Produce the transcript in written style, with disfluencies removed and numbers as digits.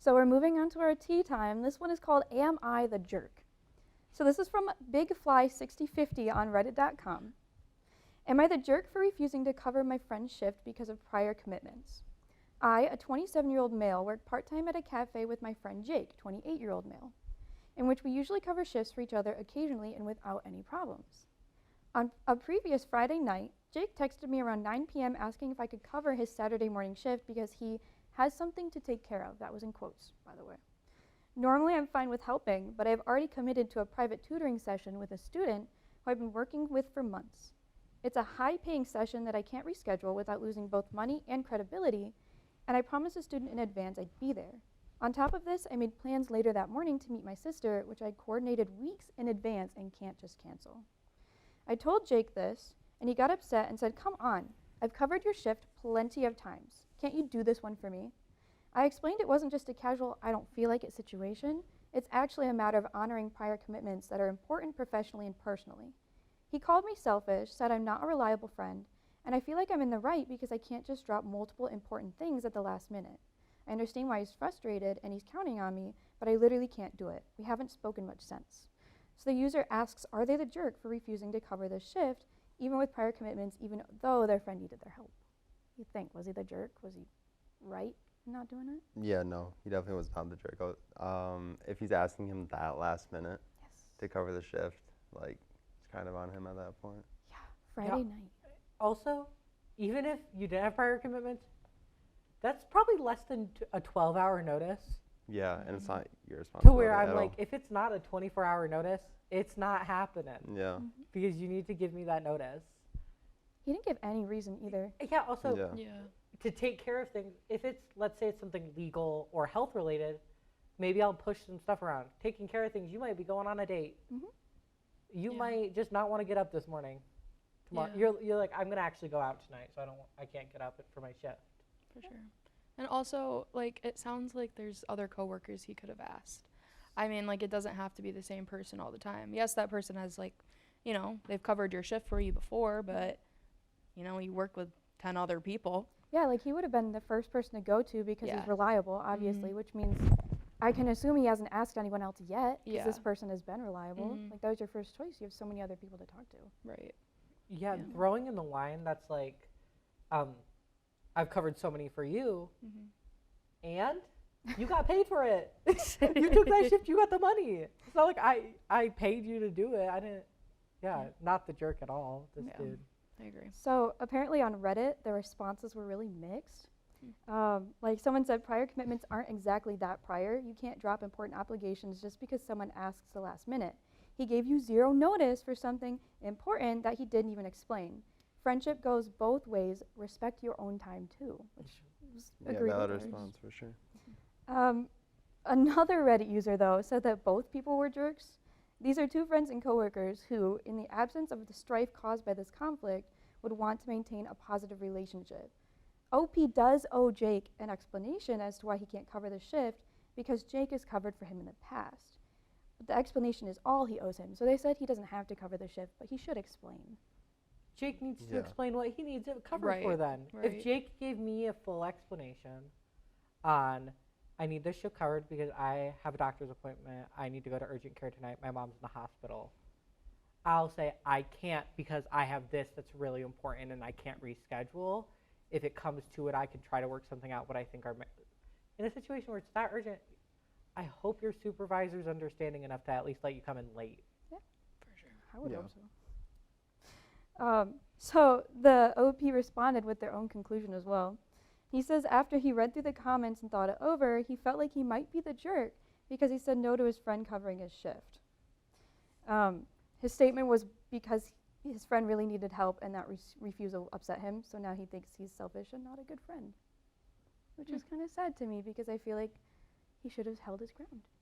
So we're moving on to our tea time. This one is called Am I the Jerk? So this is from BigFly6050 on reddit.com. Am I the jerk for refusing to cover my friend's shift because of prior commitments? I, a 27-year-old male, work part-time at a cafe with my friend Jake, 28-year-old male, in which we usually cover shifts for each other occasionally and without any problems. On a previous Friday night, Jake texted me around 9 p.m. asking if I could cover his Saturday morning shift because he has something to take care of. That was in quotes, by the way. Normally I'm fine with helping, but I've already committed to a private tutoring session with a student who I've been working with for months. It's a high-paying session that I can't reschedule without losing both money and credibility, and I promised the student in advance I'd be there. On top of this, I made plans later that morning to meet my sister, which I'd coordinated weeks in advance and can't just cancel. I told Jake this, and he got upset and said, "Come on, I've covered your shift plenty of times. Can't you do this one for me?" I explained it wasn't just a casual "I don't feel like it" situation. It's actually a matter of honoring prior commitments that are important professionally and personally. He called me selfish, said I'm not a reliable friend, and I feel like I'm in the right because I can't just drop multiple important things at the last minute. I understand why he's frustrated and he's counting on me, but I literally can't do it. We haven't spoken much since. So the user asks, are they the jerk for refusing to cover this shift, even with prior commitments, even though their friend needed their help? You think, was he the jerk? Was he right in not doing it? Yeah, no, he definitely was not the jerk. If he's asking him that last minute to cover the shift, like, it's kind of on him at that point. Yeah, Friday night. Also, even if you didn't have prior commitments, that's probably less than a 12-hour notice. Yeah, and it's not your To responsibility where I'm at like, all. if it's not a 24-hour notice, it's not happening. Yeah. Because you need to give me that notice. He didn't give any reason either. Yeah, also, Yeah. to take care of things, if it's, let's say it's something legal or health related, maybe I'll push some stuff around. Taking care of things, you might be going on a date. You might just not want to get up this morning. Tomorrow, you're like, I'm gonna actually go out tonight, so I can't get up for my shift. For sure. And also, like, it sounds like there's other coworkers he could have asked. I mean, like, it doesn't have to be the same person all the time. Yes, that person has, like, you know, they've covered your shift for you before, but, you know, you work with 10 other people. Yeah, like he would have been the first person to go to because he's reliable, obviously, which means I can assume he hasn't asked anyone else yet because this person has been reliable. Like, that was your first choice. You have so many other people to talk to. Right. Yeah, throwing in the line that's like, I've covered so many for you, and you got paid for it. You took that shift, you got the money. It's not like I paid you to do it. I didn't, not the jerk at all, this dude. I agree. So apparently on Reddit, the responses were really mixed. Like someone said, prior commitments aren't exactly that prior. You can't drop important obligations just because someone asks the last minute. He gave you zero notice for something important that he didn't even explain. Friendship goes both ways. Respect your own time too, which was agreed valid with. response for sure. Another Reddit user though said that both people were jerks. These are two friends and coworkers who, in the absence of the strife caused by this conflict, would want to maintain a positive relationship. OP does owe Jake an explanation as to why he can't cover the shift because Jake has covered for him in the past. But the explanation is all he owes him. So they said he doesn't have to cover the shift, but he should explain. Jake needs to explain what he needs it covered for then. If Jake gave me a full explanation on, I need this shift covered because I have a doctor's appointment, I need to go to urgent care tonight, my mom's in the hospital, I'll say I can't because I have this that's really important and I can't reschedule. If it comes to it, I can try to work something out what I think are, in a situation where it's not urgent, I hope your supervisor's understanding enough to at least let you come in late. Yeah, for sure. I would hope so. So the OP responded with their own conclusion as well. He says after he read through the comments and thought it over, he felt like he might be the jerk because he said no to his friend covering his shift. His statement was because his friend really needed help and that refusal upset him, so now he thinks he's selfish and not a good friend. Which is kind of sad to me because I feel like he should have held his ground.